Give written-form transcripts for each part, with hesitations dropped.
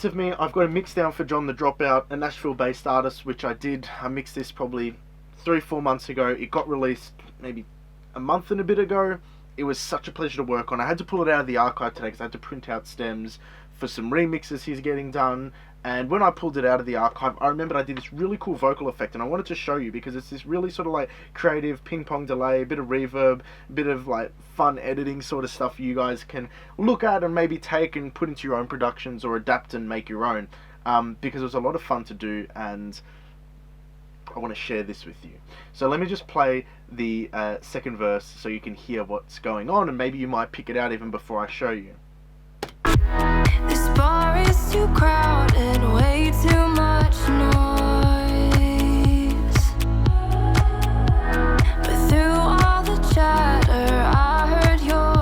Of me, I've got a mix down for John the Dropout, a Nashville-based artist, which I mixed this probably 3-4 months ago. It got released maybe a month and a bit ago. It was such a pleasure to work on. I had to pull it out of the archive today because I had to print out stems for some remixes he's getting done. And when I pulled it out of the archive, I remembered I did this really cool vocal effect, and I wanted to show you because it's this really sort of like creative ping-pong delay, a bit of reverb, a bit of like fun editing sort of stuff you guys can look at and maybe take and put into your own productions or adapt and make your own, because it was a lot of fun to do, and I want to share this with you. So let me just play the second verse so you can hear what's going on, and maybe you might pick it out even before I show you. This bar is too crowded, way too much noise. But through all the chatter, I heard your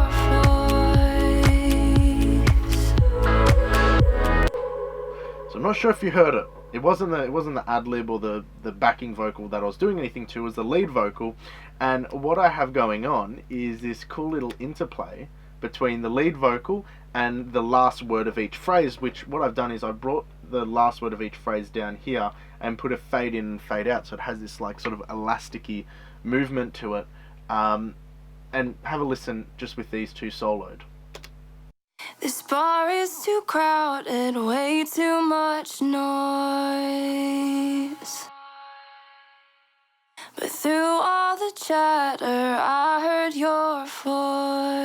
voice. So I'm not sure if you heard it. It wasn't the ad lib or the backing vocal that I was doing anything to. It was the lead vocal, and what I have going on is this cool little interplay between the lead vocal and the last word of each phrase, which what I've done is I brought the last word of each phrase down here and put a fade in and fade out, so it has this like sort of elasticy movement to it. And have a listen just with these two soloed. This bar is too crowded, way too much noise. But through all the chatter, I heard your voice.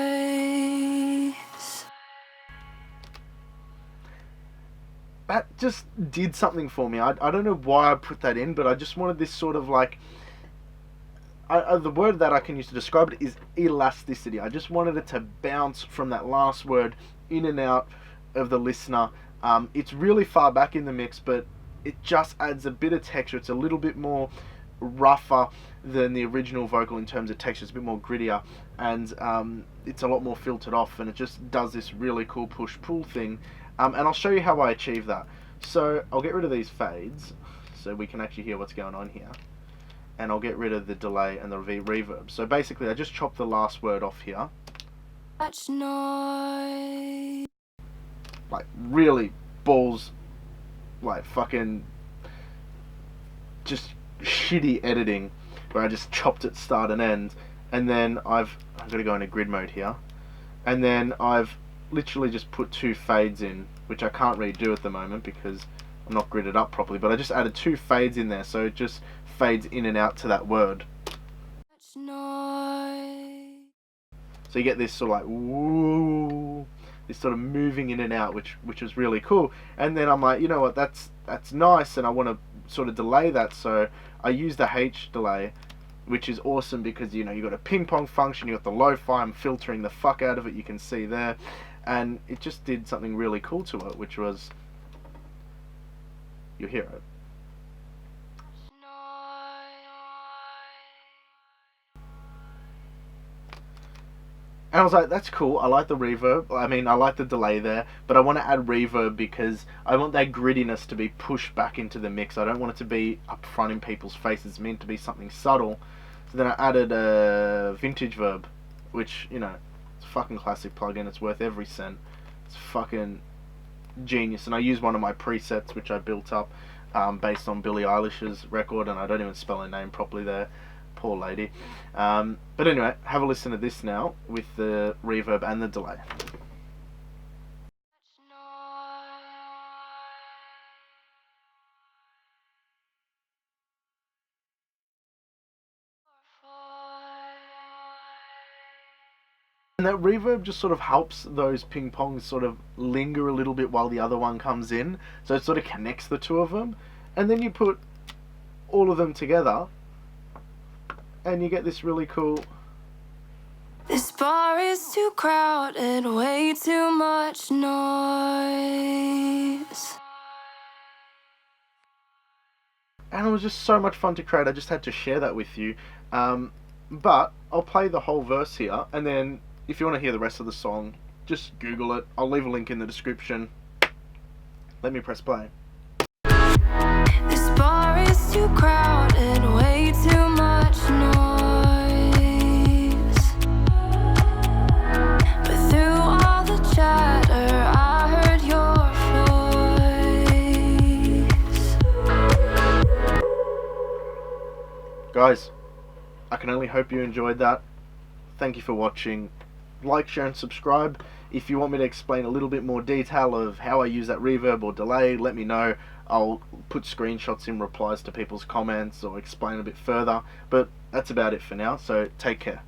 That just did something for me. I don't know why I put that in, but I just wanted this sort of like... the word that I can use to describe it is elasticity. I just wanted it to bounce from that last word in and out of the listener. It's really far back in the mix, but it just adds a bit of texture. It's a little bit more rougher than the original vocal in terms of texture. It's a bit more grittier, and it's a lot more filtered off, and it just does this really cool push-pull thing. And I'll show you how I achieve that. So I'll get rid of these fades so we can actually hear what's going on here. And I'll get rid of the delay and the reverb. So basically I just chopped the last word off here. Much noise. Like really balls, like fucking just shitty editing where I just chopped it start and end. And then I've got to go into grid mode here. And then I've literally just put two fades in, which I can't really do at the moment because I'm not gridded up properly, but I just added two fades in there, so it just fades in and out to that word. So you get this sort of like woo, this sort of moving in and out, which was really cool. And then I'm like, you know what, that's nice, and I want to sort of delay that, so I use the H delay, which is awesome because you got a ping pong function, you got the lo-fi, I'm filtering the fuck out of it, you can see there, and it just did something really cool to it, which was, you'll hear it. And I was like, that's cool, I like the reverb, I like the delay there, but I want to add reverb because I want that grittiness to be pushed back into the mix. I don't want it to be up front in people's faces. It's meant to be something subtle. So then I added a vintage verb, which, it's a fucking classic plugin, it's worth every cent. It's fucking genius, and I used one of my presets which I built up based on Billie Eilish's record, and I don't even spell her name properly there. Poor lady. But anyway, have a listen to this now with the reverb and the delay. And that reverb just sort of helps those ping pongs sort of linger a little bit while the other one comes in, so it sort of connects the two of them, and then you put all of them together and you get this really cool... This bar is too crowded, way too much noise. And it was just so much fun to create. I just had to share that with you. But I'll play the whole verse here, and then if you want to hear the rest of the song, just Google it. I'll leave a link in the description. Let me press play. This bar is too crowded, way too much noise. But through all the chatter, I heard your voice. Guys, I can only hope you enjoyed that. Thank you for watching. Like, share, and subscribe. If you want me to explain a little bit more detail of how I use that reverb or delay, let me know. I'll put screenshots in replies to people's comments or explain a bit further. But that's about it for now, so take care.